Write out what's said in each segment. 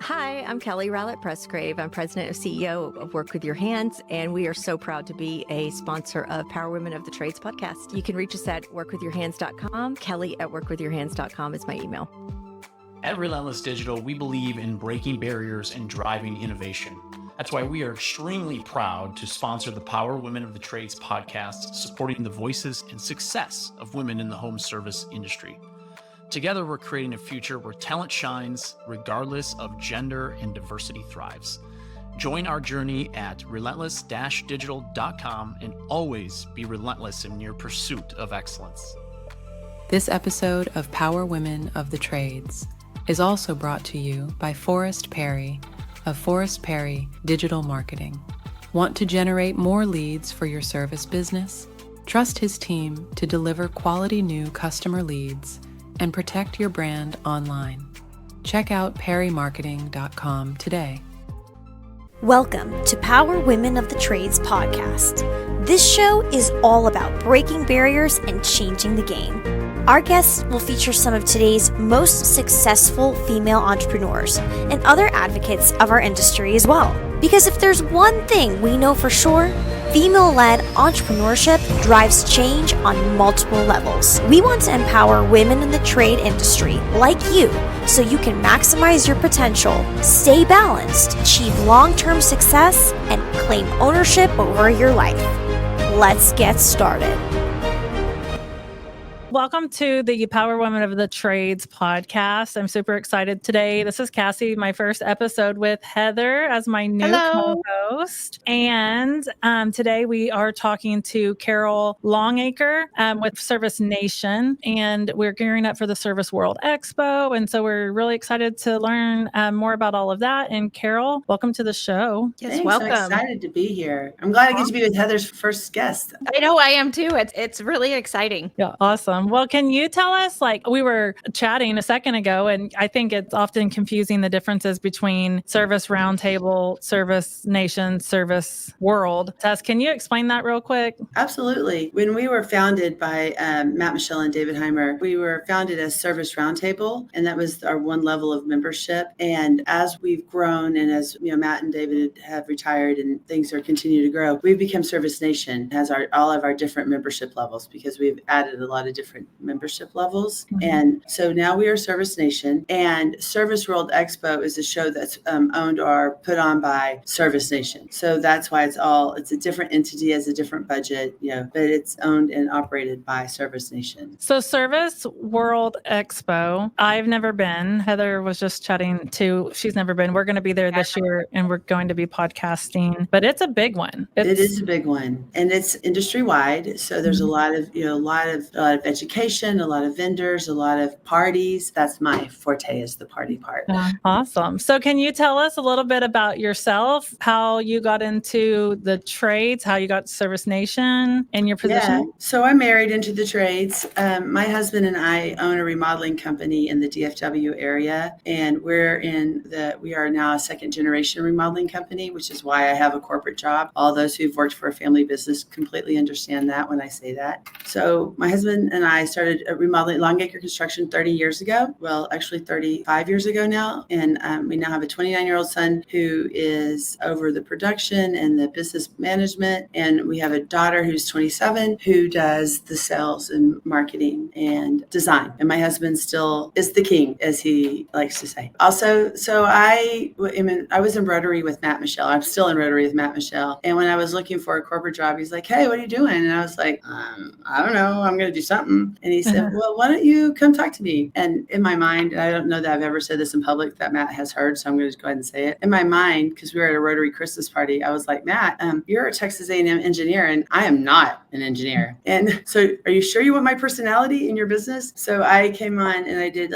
Hi, I'm Kelly Rowlett-Presgrave. I'm president and CEO of Work With Your Hands, and we are so proud to be a sponsor of Power Women of the Trades podcast. You can reach us at workwithyourhands.com. Kelly at workwithyourhands.com is my email. At Relentless Digital, we believe in breaking barriers and driving innovation. That's why we are extremely proud to sponsor the Power Women of the Trades podcast, supporting the voices and success of women in the home service industry. Together, we're creating a future where talent shines, regardless of gender, and diversity thrives. Join our journey at relentless-digital.com and always be relentless in your pursuit of excellence. This episode of Power Women of the Trades is also brought to you by Forrest Perry of Forrest Perry Digital Marketing. Want to generate more leads for your service business? Trust his team to deliver quality new customer leads and protect your brand online. Check out perrymarketing.com today. Welcome to Power Women of the Trades podcast. This show is all about breaking barriers and changing the game. Our guests will feature some of today's most successful female entrepreneurs and other advocates of our industry as well. Because if there's one thing we know for sure, female-led entrepreneurship drives change on multiple levels. We want to empower women in the trade industry like you so you can maximize your potential, stay balanced, achieve long-term success, and claim ownership over your life. Let's get started. Welcome to the Power Women of the Trades podcast. I'm super excited today. This is Cassie, my first episode with Heather as my new co-host. And today we are talking to Carol Longacre with Service Nation, and we're gearing up for the Service World Expo. And so we're really excited to learn more about all of that. And Carol, welcome to the show. Yes, thanks. Welcome. I'm excited to be here. I'm glad I get to be with Heather's first guest. I know I am too. It's really exciting. Yeah, awesome. Well, can you tell us, we were chatting a second ago, and I think it's often confusing the differences between Service Roundtable, Service Nation, Service World. Tess, can you explain that real quick? Absolutely. When we were founded by Matt Michelle and David Heimer, we were founded as Service Roundtable, and that was our one level of membership. And as we've grown, and as Matt and David have retired, and things are continue to grow, we've become Service Nation. It has all of our different membership levels because we've added a lot of different membership levels. Mm-hmm. And so now we are Service Nation, and Service World Expo is a show that's owned or put on by Service Nation. So that's why it's a different entity, has a different budget, but it's owned and operated by Service Nation. So Service World Expo, I've never been. Heather was just chatting too. She's never been. We're going to be there this year, and we're going to be podcasting, but it's a big one. It is a big one, and it's industry wide. So there's a lot of education, a lot of vendors, a lot of parties. That's my forte, is the party part. Awesome. So can you tell us a little bit about yourself, how you got into the trades, how you got Service Nation and your position? Yeah. So I married into the trades. My husband and I own a remodeling company in the DFW area, and we are now a second generation remodeling company, which is why I have a corporate job. All those who've worked for a family business completely understand that when I say that. So my husband and I started remodeling Longacre Construction 30 years ago. Well, actually 35 years ago now. And we now have a 29-year-old son who is over the production and the business management. And we have a daughter who's 27 who does the sales and marketing and design. And my husband still is the king, as he likes to say. Also, so I was in Rotary with Matt Michelle. I'm still in Rotary with Matt Michelle. And when I was looking for a corporate job, he's like, "Hey, what are you doing?" And I was like, "I don't know. I'm going to do something." And he said, "Well, why don't you come talk to me?" And in my mind, and I don't know that I've ever said this in public that Matt has heard, so I'm going to just go ahead and say it. In my mind, because we were at a Rotary Christmas party, I was like, "Matt, you're a Texas A&M engineer, and I am not an engineer. And so are you sure you want my personality in your business?" So I came on and I did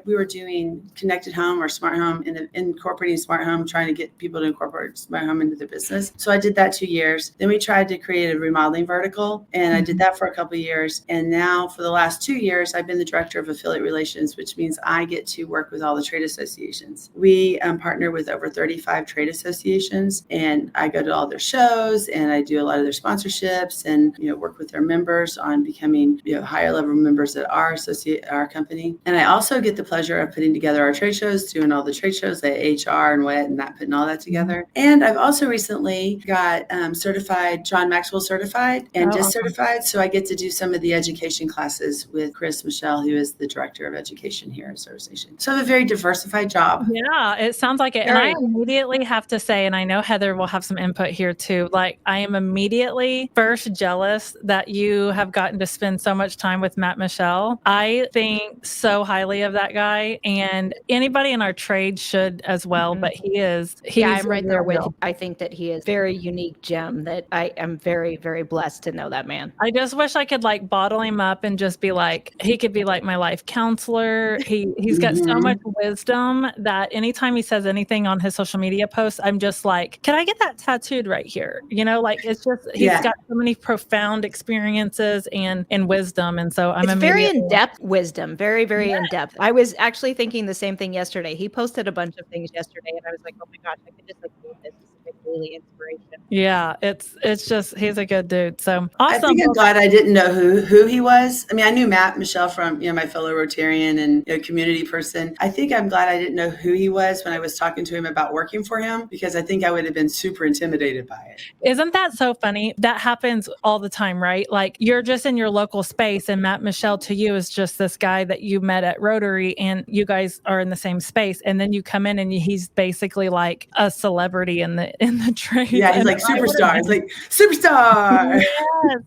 we were doing connected home or smart home and incorporating smart home, trying to get people to incorporate smart home into their business. So I did that 2 years. Then we tried to create a remodeling vertical, and I did that for a couple of years. years. And now for the last 2 years, I've been the director of affiliate relations, which means I get to work with all the trade associations. We partner with over 35 trade associations, and I go to all their shows and I do a lot of their sponsorships and, work with their members on becoming, higher level members at our company. And I also get the pleasure of putting together our trade shows, doing all the trade shows, the HR and WET and that, putting all that together. And I've also recently got certified, John Maxwell certified and DIS certified. So I get to do some of the education classes with Chris Michelle, who is the director of education here at Service Station. So I have a very diversified job. Yeah, it sounds like it. And I immediately have to say, and I know Heather will have some input here too, like I am immediately first jealous that you have gotten to spend so much time with Matt Michelle. I think so highly of that guy, and anybody in our trade should as well, but he's I'm right there with you. I think that he is a very unique gem that I am very, very blessed to know that man. I just wish I could like bottle him up and just be like, he could be like my life counselor. He's got so much wisdom that anytime he says anything on his social media posts, I'm just like, can I get that tattooed right here? Like it's just, he's got so many profound experiences and wisdom. And so it's very in-depth wisdom, very, very in-depth. I was actually thinking the same thing yesterday. He posted a bunch of things yesterday and I was like, oh my gosh, I could just like read this. This is really inspiration. Yeah, it's just, he's a good dude. So awesome. I think I'm glad I didn't know who he was. I mean, I knew Matt Michelle from, my fellow Rotarian and community person. I think I'm glad I didn't know who he was when I was talking to him about working for him, because I think I would have been super intimidated by it. Isn't that so funny? That happens all the time, right? Like you're just in your local space and Matt Michelle to you is just this guy that you met at Rotary and you guys are in the same space. And then you come in and he's basically like a celebrity in the trade. Yeah, he's like superstar. He's like superstar. Yes,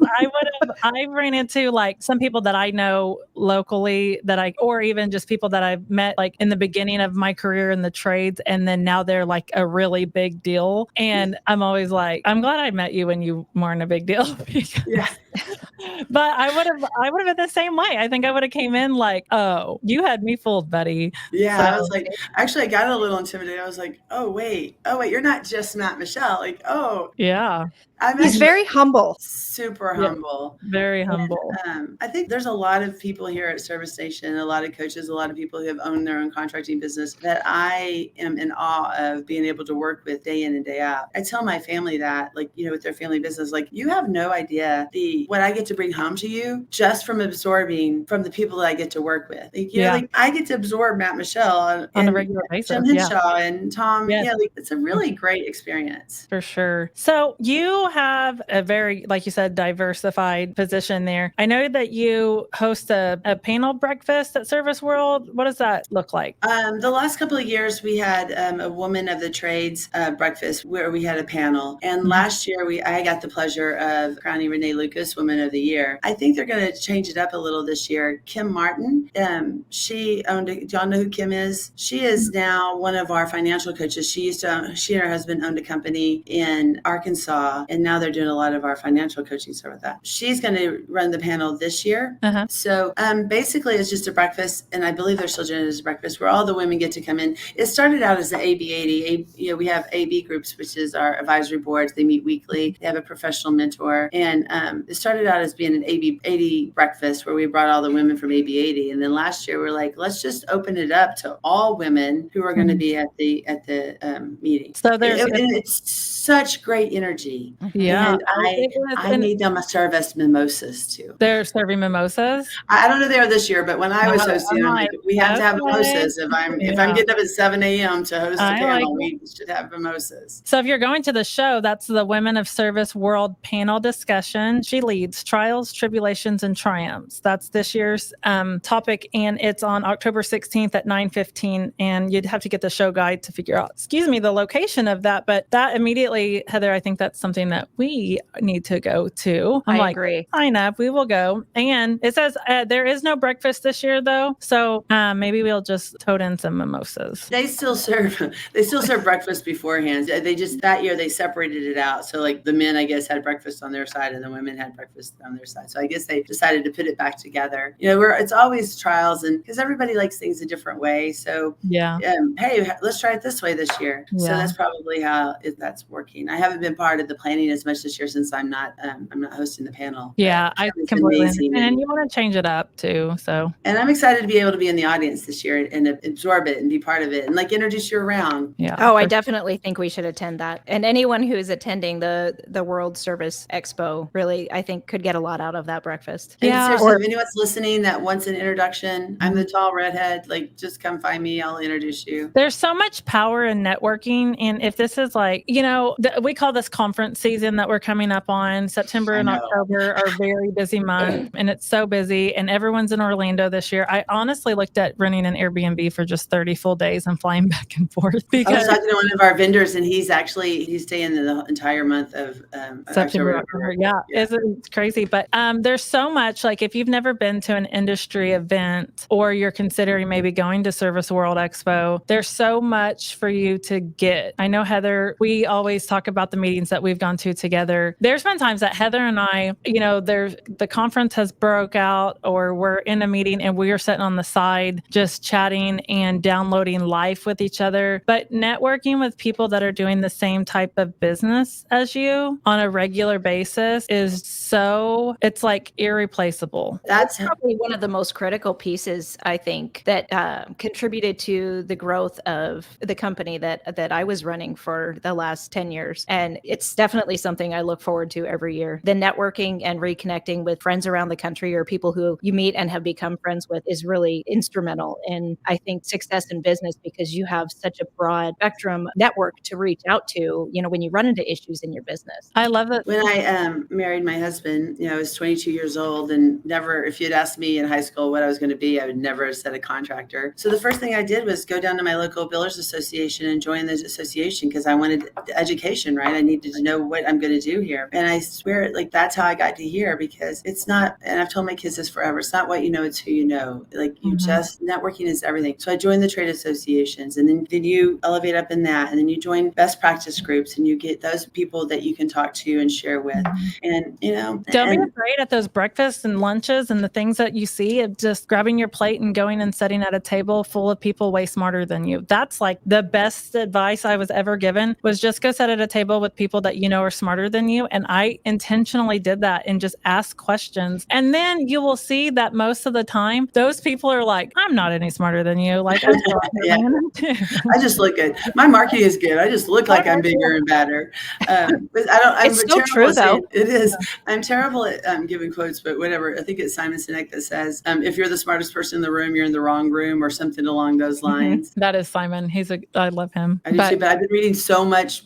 I ran into like some people that I know locally or even just people that I've met like in the beginning of my career in the trades. And then now they're like a really big deal. And I'm always like, I'm glad I met you when you weren't a big deal. But I would have been the same way. I think I would have came in like, oh, you had me fooled, buddy. Yeah. So, I was like, actually, I got a little intimidated. I was like, oh, wait, you're not just Matt Michelle. Like, oh. Yeah. He's very humble. Super humble. Very humble. And, I think there's a lot of people here at Service Station, a lot of coaches, a lot of people who have owned their own contracting business that I am in awe of being able to work with day in and day out. I tell my family that, like, with their family business, like, you have no idea what I get to bring home to you just from absorbing from the people that I get to work with. Like, like I get to absorb Matt Michelle on a regular basis. Jim Henshaw and Tom. Yeah, like it's a really great experience. For sure. So you have a very, like you said, diversified position there. I know that you host a panel breakfast at Service World. What does that look like? The last couple of years, we had a Woman of the Trades breakfast where we had a panel. And last year, I got the pleasure of crowning Renee Lucas Woman of the Year. I think they're going to change it up a little this year. Kim Martin, she owned, do y'all know who Kim is? She is now one of our financial coaches. She and her husband owned a company in Arkansas, and now they're doing a lot of our financial coaching stuff with that. She's going to run the panel this year. So basically, it's just a breakfast, and I believe they're still doing it as a breakfast where all the women get to come in. It started out as the AB80. We have AB groups, which is our advisory boards. They meet weekly. They have a professional mentor, and it started out as being an AB80 breakfast where we brought all the women from AB80. And then last year, we're like, let's just open it up to all women who are going to be at the meeting. So it's such great energy. Yeah. And I made them serve us mimosas too. They're serving mimosas? I don't know they are this year, but when I was hosting, I'm like, we have to have mimosas. If I'm getting up at 7 a.m. to host a panel, we should have mimosas. So if you're going to the show, that's the Women of Service World panel discussion. She leads Trials, Tribulations, and Triumphs. That's this year's topic, and it's on October 16th at 9:15. And you'd have to get the show guide to figure out, the location of that. But that immediately, Heather, I think that's something that we need to go to. I agree. Sign up. We will go. And it says there is no breakfast this year, though. So maybe we'll just tote in some mimosas. They still serve breakfast beforehand. That year they separated it out. So like the men, I guess, had breakfast on their side and the women had breakfast on their side. So I guess they decided to put it back together. It's always trials, and because everybody likes things a different way. So hey, let's try it this way this year. Yeah. So that's probably how that's working. I haven't been part of the planning learning as much this year since I'm not hosting the panel. Yeah, I It's completely amazing. understand. And you want to change it up too. So, and I'm excited to be able to be in the audience this year and absorb it and be part of it and like introduce you around. yeah. Oh, I definitely think we should attend that. And anyone who's attending the World Service Expo really, I think, could get a lot out of that breakfast. And Yeah. seriously, if anyone's listening that wants an introduction, I'm the tall redhead. Like, just come find me. I'll introduce you. There's so much power in networking. And if this is like, we call this conference season that we're coming up on. September and October are very busy months, and it's so busy. And everyone's in Orlando this year. I honestly looked at renting an Airbnb for just 30 full days and flying back and forth. I was talking to one of our vendors, and he's staying the entire month of September. October. Yeah. It's crazy. But there's so much, like if you've never been to an industry event or you're considering maybe going to Service World Expo, there's so much for you to get. I know, Heather, we always talk about the meetings that we've gone to together. There's been times that Heather and I, the conference has broke out or we're in a meeting and we are sitting on the side just chatting and downloading life with each other. But networking with people that are doing the same type of business as you on a regular basis it's like irreplaceable. That's probably one of the most critical pieces, I think, that contributed to the growth of the company that I was running for the last 10 years. And it's definitely something I look forward to every year. The networking and reconnecting with friends around the country or people who you meet and have become friends with is really instrumental in, I think, success in business, because you have such a broad spectrum network to reach out to, when you run into issues in your business. I love it. When I married my husband, I was 22 years old, and never, if you'd asked me in high school what I was going to be, I would never have said a contractor. So the first thing I did was go down to my local builders association and join the association because I wanted education, right? I needed to know what I'm going to do here. And I swear, like, that's how I got to here, because it's not, and I've told my kids this forever, it's not what you know, it's who you know. Like, you just, networking is everything. So I joined the trade associations, and then you elevate up in that, and then you join best practice groups, and you get those people that you can talk to and share with. And, don't be afraid at those breakfasts and lunches and the things that you see of just grabbing your plate and going and sitting at a table full of people way smarter than you. That's like the best advice I was ever given, was just go sit at a table with people that are smarter than you. And I intentionally did that and just ask questions. And then you will see that most of the time, those people are like, I'm not any smarter than you. Like, I just look good. My marketing is good. I just look like I'm bigger and better. But it's so true, though. It is. I'm terrible at giving quotes, but whatever. I think it's Simon Sinek that says, if you're the smartest person in the room, you're in the wrong room, or something along those lines. That is Simon. I love him. I do too, but I've been reading so much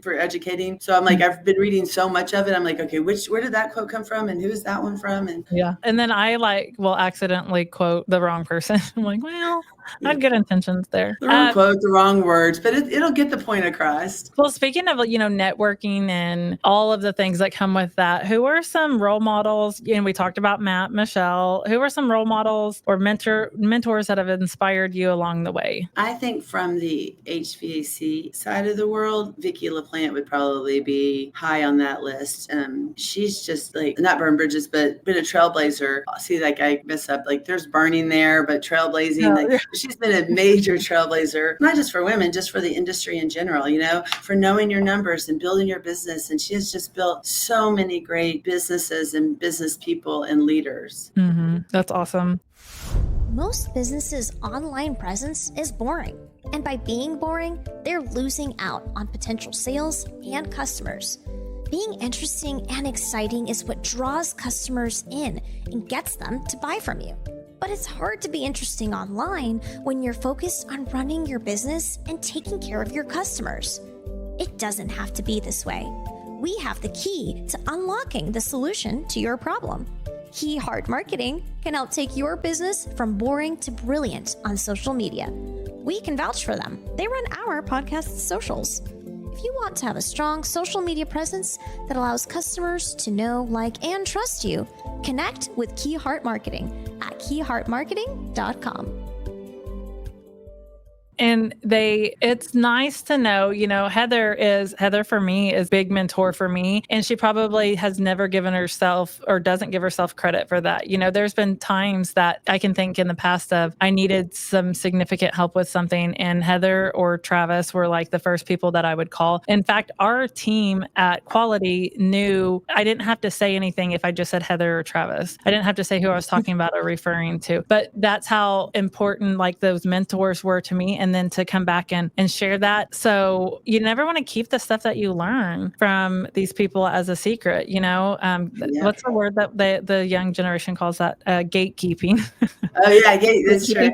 for educating. So I'm like, I've been reading so much of it. I'm like, okay, where did that quote come from? And who's that one from? And yeah. And then I will accidentally quote the wrong person. I'm like, well, I had good intentions there. The wrong quote, the wrong words, but it'll get the point across. Well, speaking of, networking and all of the things that come with that, who are some role models? We talked about Matt, Michelle. Who are some role models or mentors that have inspired you along the way? I think from the HVAC side of the world, Vicki LaPlante would probably be high on that list. She's just like, not burned bridges, but been a trailblazer. See, like, I mess up, like, there's burning there, but trailblazing, she's been a major trailblazer, not just for women, just for the industry in general, for knowing your numbers and building your business. And she has just built so many great businesses and business people and leaders. That's awesome. Most businesses' online presence is boring. And by being boring, they're losing out on potential sales and customers. Being interesting and exciting is what draws customers in and gets them to buy from you. But it's hard to be interesting online when you're focused on running your business and taking care of your customers. It doesn't have to be this way. We have the key to unlocking the solution to your problem. Kee Hart Marketing can help take your business from boring to brilliant on social media. We can vouch for them. They run our podcast socials. If you want to have a strong social media presence that allows customers to know, like, and trust you, connect with Kee Hart Marketing at keyhartmarketing.com. And it's nice to know, Heather for me is big mentor for me. And she probably has never given herself or doesn't give herself credit for that. There's been times that I can think in the past of I needed some significant help with something, and Heather or Travis were like the first people that I would call. In fact, our team at Quality knew I didn't have to say anything if I just said Heather or Travis. I didn't have to say who I was talking about or referring to, but that's how important like those mentors were to me. And then to come back and share that. So you never want to keep the stuff that you learn from these people as a secret, What's the word that the young generation calls that? Gatekeeping. Oh yeah, that's true.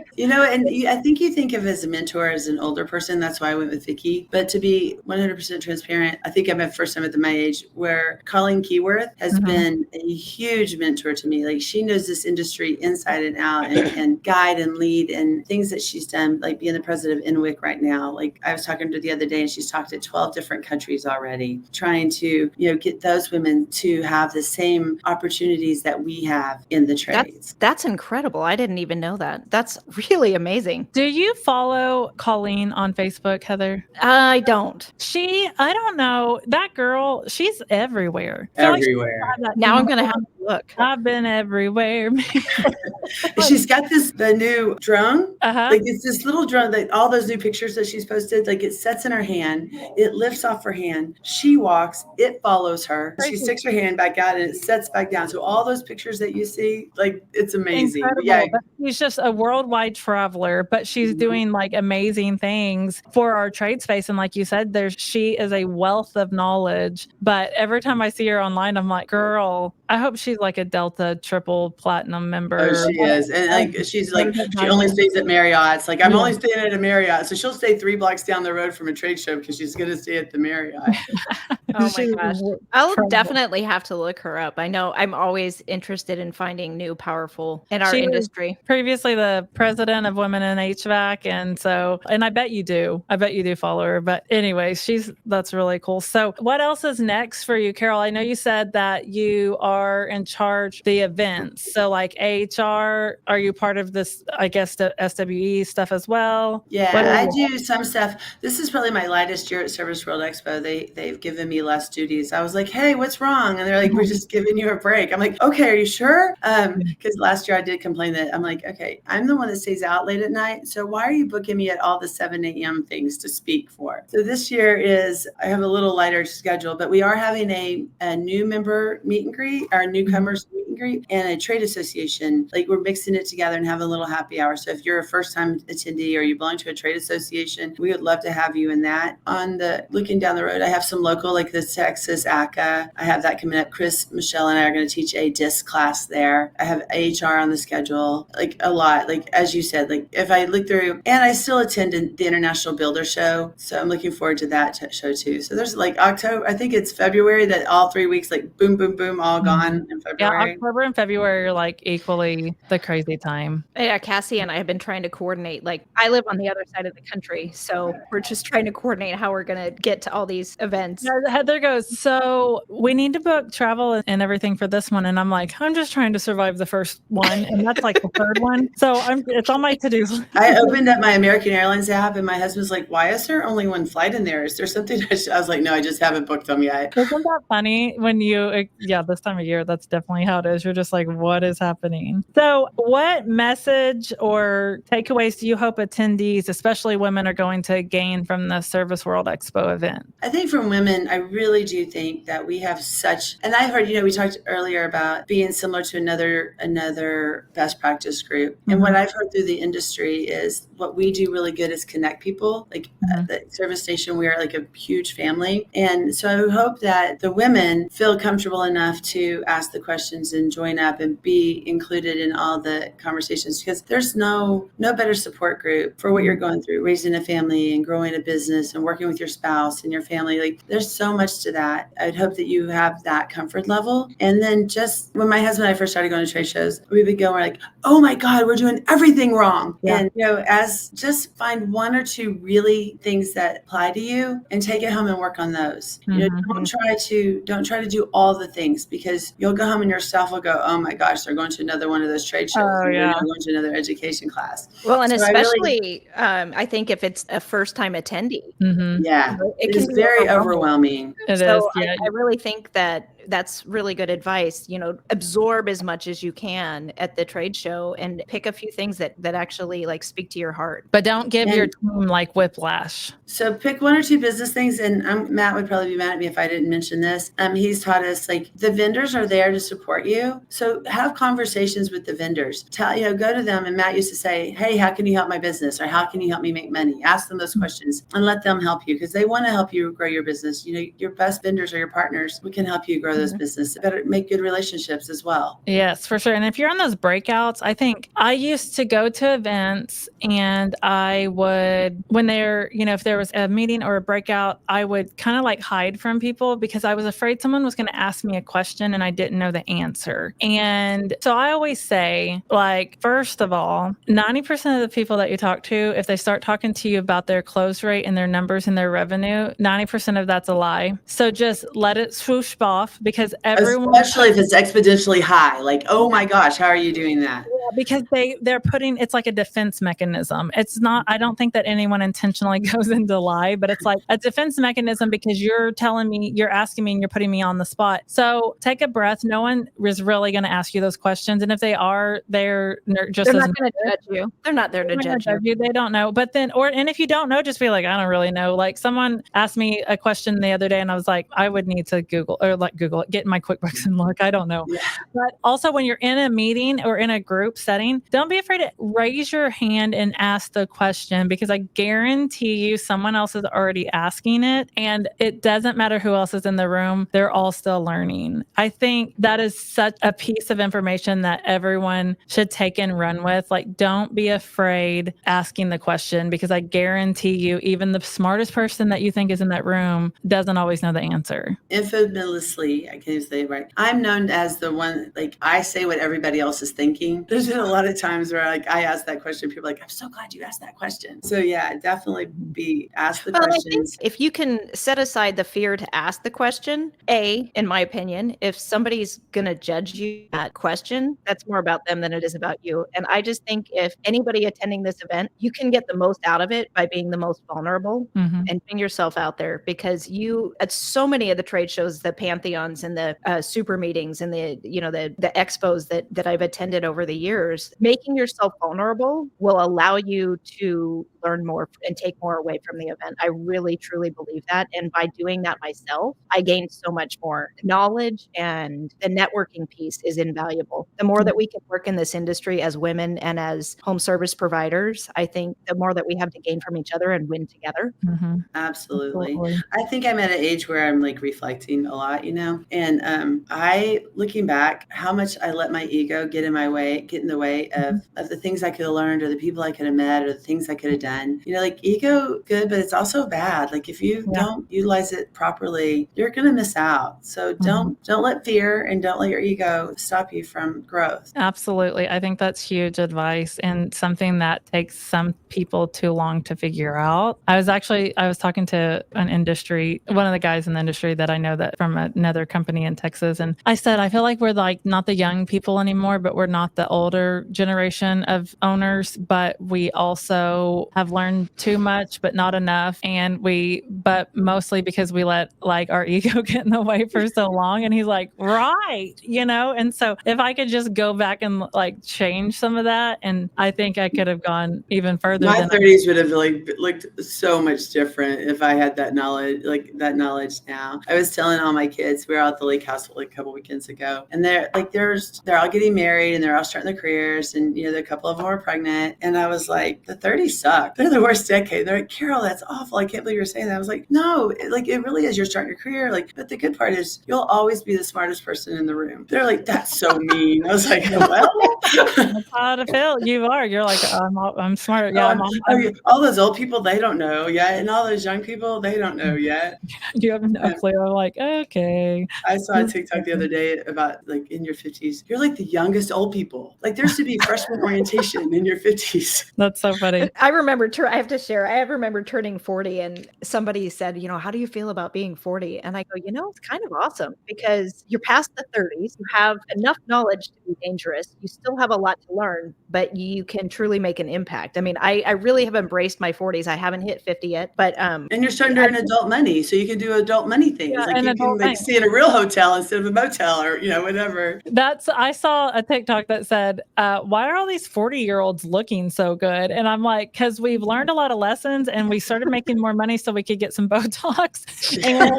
I think you think of as a mentor as an older person. That's why I went with Vicki. But to be 100% transparent, I think I'm at first time at my age where Colleen Keyworth has been a huge mentor to me. Like she knows this industry inside and out and guide and lead and things that she's done, like being the president of INWIC right now. Like I was talking to her the other day and she's talked to 12 different countries already, trying to, get those women to have the same opportunities that we have in the trades. That's incredible. I didn't even know that. That's really amazing. Do you follow Colleen on Facebook, Heather? I don't. I don't know. That girl, she's everywhere. Everywhere. Now I'm going to have to look. I've been everywhere. She's got the new drone. Like it's this little drone that all those new pictures that she's posted, like it sets in her hand, it lifts off her hand, she walks, it follows her. She sticks her hand back out and it sets back down. So all those pictures that you see, like it's amazing. Yeah. She's just a worldwide traveler, but she's doing like amazing things for our trade space. And like you said, she is a wealth of knowledge. But every time I see her online, I'm like, girl, I hope she's like a Delta triple platinum member. Oh, she is. And like she's like, she only stays at Marriott's. Like I'm only staying at a Marriott. So she'll stay 3 blocks down the road from a trade show because she's going to stay at the Marriott. Oh my gosh. I'll definitely have to look her up. I know I'm always interested in finding new powerful in our industry. Previously the president of Women in HVAC. And I bet you do. Follow her. But anyway, that's really cool. So what else is next for you, Carol? I know you said that you are in charge of the events. So like HR, are you part of this, I guess, the SWE stuff as well? Yeah, I do some stuff. This is probably my lightest year at Service World Expo. They've given me less duties. I was like, hey, what's wrong? And they're like, we're just giving you a break. I'm like, okay, are you sure? Because last year I did complain that I'm like, okay, I'm the one that stays out late at night. So why are you booking me at all the 7 a.m. things to speak for? So this year I have a little lighter schedule, but we are having a new member meet and greet, our newcomers meet and greet, and a trade association. Like we're mixing it together and have a little happy hour. So if you're a first-time attendee or you belong to a trade association, we would love to have you in that. Looking down the road, I have some local, like the Texas ACA. I have that coming up. Chris, Michelle, and I are going to teach a DISC class there. I have HR on the schedule, like a lot. Like as you said, like if I look through, and I still attend the International Builder Show, so I'm looking forward to that show too. So there's like October, I think it's February that all 3 weeks, like boom, boom, boom, all gone in February. Yeah, October and February are like equally the crazy time. Yeah, Cassie and I have been trying to coordinate. Like I live on the other side of the country, so we're just trying to coordinate how we're going to get to all these events. Heather goes, so we need to book travel and everything for this one. And I'm like, I'm just trying to survive the first one. And that's like the third one. So it's on my to-do. I opened up my American Airlines app and my husband's like, why is there only one flight in there? Is there something? I was like, no, I just haven't booked them yet. Isn't that funny when this time of year, that's definitely how it is. You're just like, what is happening? So what message or takeaways do you hope attendees, especially women, are going to gain from the Service World Expo event? I think from women, I really do think that we have and I heard, we talked earlier about being similar to another best practice group. And what I've heard through the industry is what we do really good is connect people. Like at the service station, we are like a huge family. And so I hope that the women feel comfortable enough to ask the questions and join up and be included in all the conversations, because there's no better support group for what you're going through, raising a family and growing a business and working with your spouse and your family. Like there's so much to that. I'd hope that you have that comfort level. And then just when my husband and I first started going to trade shows, we would go, we're like, oh my God, we're doing everything wrong. Yeah. And as just find 1 or 2 really things that apply to you and take it home and work on those. Don't try to do all the things, because you'll go home and your self will go, oh my gosh, they're going to another one of those trade shows. Oh, They're yeah. going to another education class. Well, and So especially, I think if it's a first-time attendee, yeah, it it can is be very overwhelming. It So is. Yeah. I really think that that's really good advice. Absorb as much as you can at the trade show and pick a few things that actually like speak to your heart. But don't give And- your team like whiplash. So pick one or two business things, and Matt would probably be mad at me if I didn't mention this. He's taught us like the vendors are there to support you. So have conversations with the vendors. Go to them. And Matt used to say, hey, how can you help my business? Or how can you help me make money? Ask them those questions and let them help you because they want to help you grow your business. Your best vendors are your partners. We can help you grow those business. Better make good relationships as well. Yes, for sure. And if you're on those breakouts, I think I used to go to events and I would, when if there was a meeting or a breakout, I would kind of like hide from people because I was afraid someone was going to ask me a question and I didn't know the answer. And so I always say, like, first of all, 90% of the people that you talk to, if they start talking to you about their close rate and their numbers and their revenue, 90% of that's a lie. So just let it swoosh off because everyone, especially if it's exponentially high, like, oh my gosh, how are you doing that? because they're putting, it's like a defense mechanism. It's not, I don't think that anyone intentionally goes into lie, but it's like a defense mechanism because you're telling me, you're asking me and you're putting me on the spot. So take a breath. No one is really going to ask you those questions. And if they are, they're just They're not going to judge you. They're not there to judge you. They don't know. But then, and if you don't know, just be like, I don't really know. Like someone asked me a question the other day and I was like, I would need to Google it, get in my QuickBooks and look. I don't know. Yeah. But also when you're in a meeting or in a group setting, don't be afraid to raise your hand and ask the question because I guarantee you someone else is already asking it and it doesn't matter who else is in the room. They're all still learning. I think that is such a piece of information that everyone should take and run with. Like, don't be afraid asking the question because I guarantee you, even the smartest person that you think is in that room doesn't always know the answer. Infamously, I can't say it right. I'm known as the one, like, I say what everybody else is thinking. There's been a lot of times where like I ask that question, people are like, I'm so glad you asked that question. So yeah, definitely ask the questions. I think if you can set aside the fear to ask the question, in my opinion, if somebody's going to judge you that question, that's more about them than it is about you. And I just think if anybody attending this event, you can get the most out of it by being the most vulnerable and putting yourself out there because at so many of the trade shows, the Pantheons and the super meetings and the expos that I've attended over the years, making yourself vulnerable will allow you to learn more and take more away from the event. I really, truly believe that. And by doing that myself, I gained so much more knowledge and the networking piece is invaluable. The more that we can work in this industry as women and as home service providers, I think the more that we have to gain from each other and win together. Absolutely. I think I'm at an age where I'm like reflecting a lot, and I, looking back, how much I let my ego get in the way of the things I could have learned or the people I could have met or the things I could have done. Like ego, good, but it's also bad. Like if you don't utilize it properly, you're going to miss out. So don't let fear and don't let your ego stop you from growth. Absolutely. I think that's huge advice and something that takes some people too long to figure out. I was talking to one of the guys in the industry that I know that from another company in Texas. And I said, I feel like we're like not the young people anymore, but we're not the older generation of owners, but we also have learned too much, but not enough. But mostly because we let like our ego get in the way for so long. And he's like, right. And so if I could just go back and like change some of that, and I think I could have gone even further. My 30s would have looked so much different if I had that knowledge now. I was telling all my kids, we were out at the lake house like a couple weekends ago, and they're all getting married and they're all starting their careers, and a couple of them are pregnant. And I was like, the 30s suck. They're the worst decade. They're like, Carol, that's awful. I can't believe you're saying that. I was like, no, it really is. You're starting your career. But the good part is you'll always be the smartest person in the room. They're like, that's so mean. I was like, well, that's how to feel. You are. You're like, I'm smart. Yeah. All those old people, they don't know yet. And all those young people, they don't know yet. You have no clue. I'm like, okay. I saw a TikTok the other day about like in your 50s, you're like the youngest old people. Like Like there should be freshman orientation in your 50s. That's so funny. I remember, I have to share, I remember turning 40 and somebody said, how do you feel about being 40? And I go, it's kind of awesome because you're past the 30s. You have enough knowledge to be dangerous. You still have a lot to learn, but you can truly make an impact. I mean, I really have embraced my 40s. I haven't hit 50 yet, but and you're starting to earn adult money, so you can do adult money things. Yeah, like you can like stay in a real hotel instead of a motel, or whatever. I saw a TikTok that said, why are all these 40-year-olds looking so good? And I'm like, because we've learned a lot of lessons and we started making more money so we could get some Botox and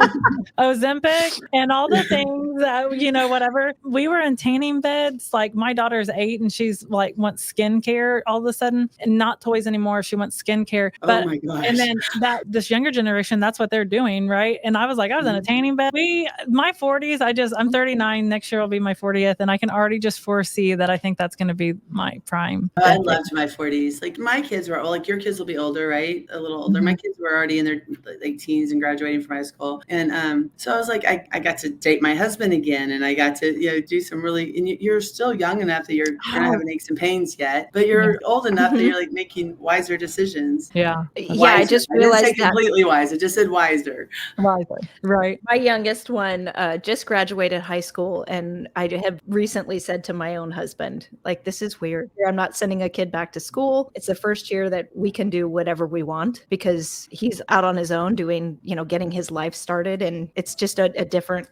Ozempic and all the things that, whatever. We were in tanning beds. Like my daughter's 8 and she's like wants skincare all of a sudden, and not toys anymore. She wants skincare. But, oh my gosh. And then this younger generation, that's what they're doing, right? And I was like, I was in a tanning bed. My 40s, I'm 39. Next year will be my 40th, and I can already just foresee that I think that's going to be my prime. I loved my 40s. Like my kids were, like your kids will be older, right? A little older. My kids were already in their like teens and graduating from high school, and so I was like, I got to date my husband again, and I got to do some really. And you're still young enough that you're not having aches and pains yet, but you're old enough that you're like making wiser decisions. Yeah, I just realized I didn't say completely wise. I just said wiser. Right. My youngest one just graduated high school, and I have recently said to my own husband, like, this is weird. I'm not sending a kid back to school. It's the first year that we can do whatever we want because he's out on his own doing, getting his life started. And it's just a different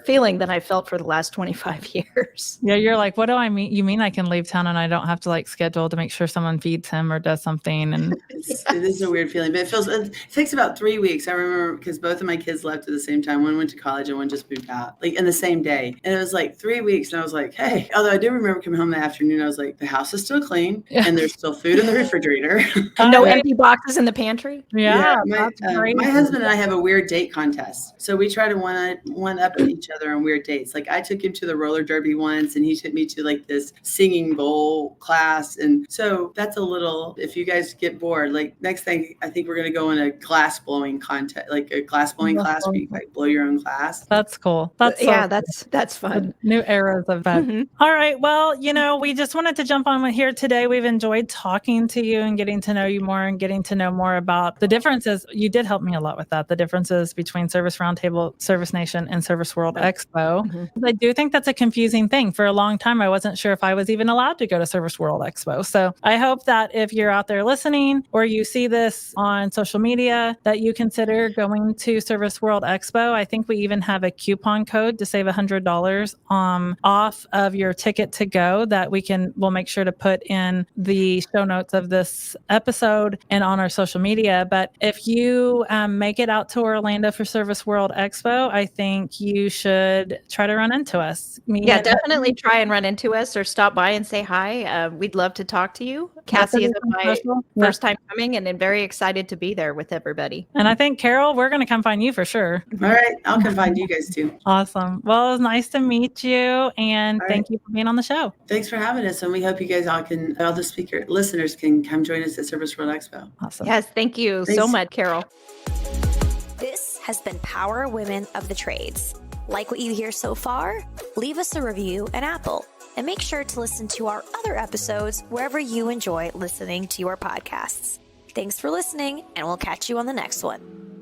feeling than I felt for the last 25 years. Yeah. You're like, what do I mean? You mean I can leave town and I don't have to like schedule to make sure someone feeds him or does something? And it is a weird feeling, but it takes about 3 weeks. I remember because both of my kids left at the same time. One went to college and one just moved out, like in the same day. And it was like 3 weeks. And I was like, hey, although I do remember coming home that afternoon, I was like, the house is still clean and there's still food in the refrigerator. No empty boxes in the pantry. Yeah. My husband and I have a weird date contest. So we try to one up each other on weird dates. Like I took him to the roller derby once and he took me to like this singing bowl class. And so that's a little, if you guys get bored, like next thing, I think we're going to go in a glass blowing contest, like a glass blowing class where you like blow your own glass. That's cool. That's fun. New eras of that. All right. Well, we just wanted to jump on here today. We've enjoyed talking to you and getting to know you more and getting to know more about the differences. You did help me a lot with that. The differences between Service Roundtable, Service Nation, and Service World Expo. I do think that's a confusing thing. For a long time, I wasn't sure if I was even allowed to go to Service World Expo. So I hope that if you're out there listening or you see this on social media, that you consider going to Service World Expo. I think we even have a coupon code to save $100 off of your ticket to go that we'll make sure to put in the show notes of this episode and on our social media. But if you make it out to Orlando for Service World Expo, I think you should try to run into us. Definitely try and run into us or stop by and say hi. We'd love to talk to you. Cassie is my first time coming and I'm very excited to be there with everybody. And I think, Carol, we're going to come find you for sure. All right. I'll come find you guys too. Awesome. Well, it was nice to meet you. And thank you for being on the show. Thanks for having us. And we hope you guys all the listeners can come join us at Service World Expo. Awesome. Yes. Thank you so much, Carol. This has been Power Women of the Trades. Like what you hear so far? Leave us a review in Apple. And make sure to listen to our other episodes wherever you enjoy listening to your podcasts. Thanks for listening, and we'll catch you on the next one.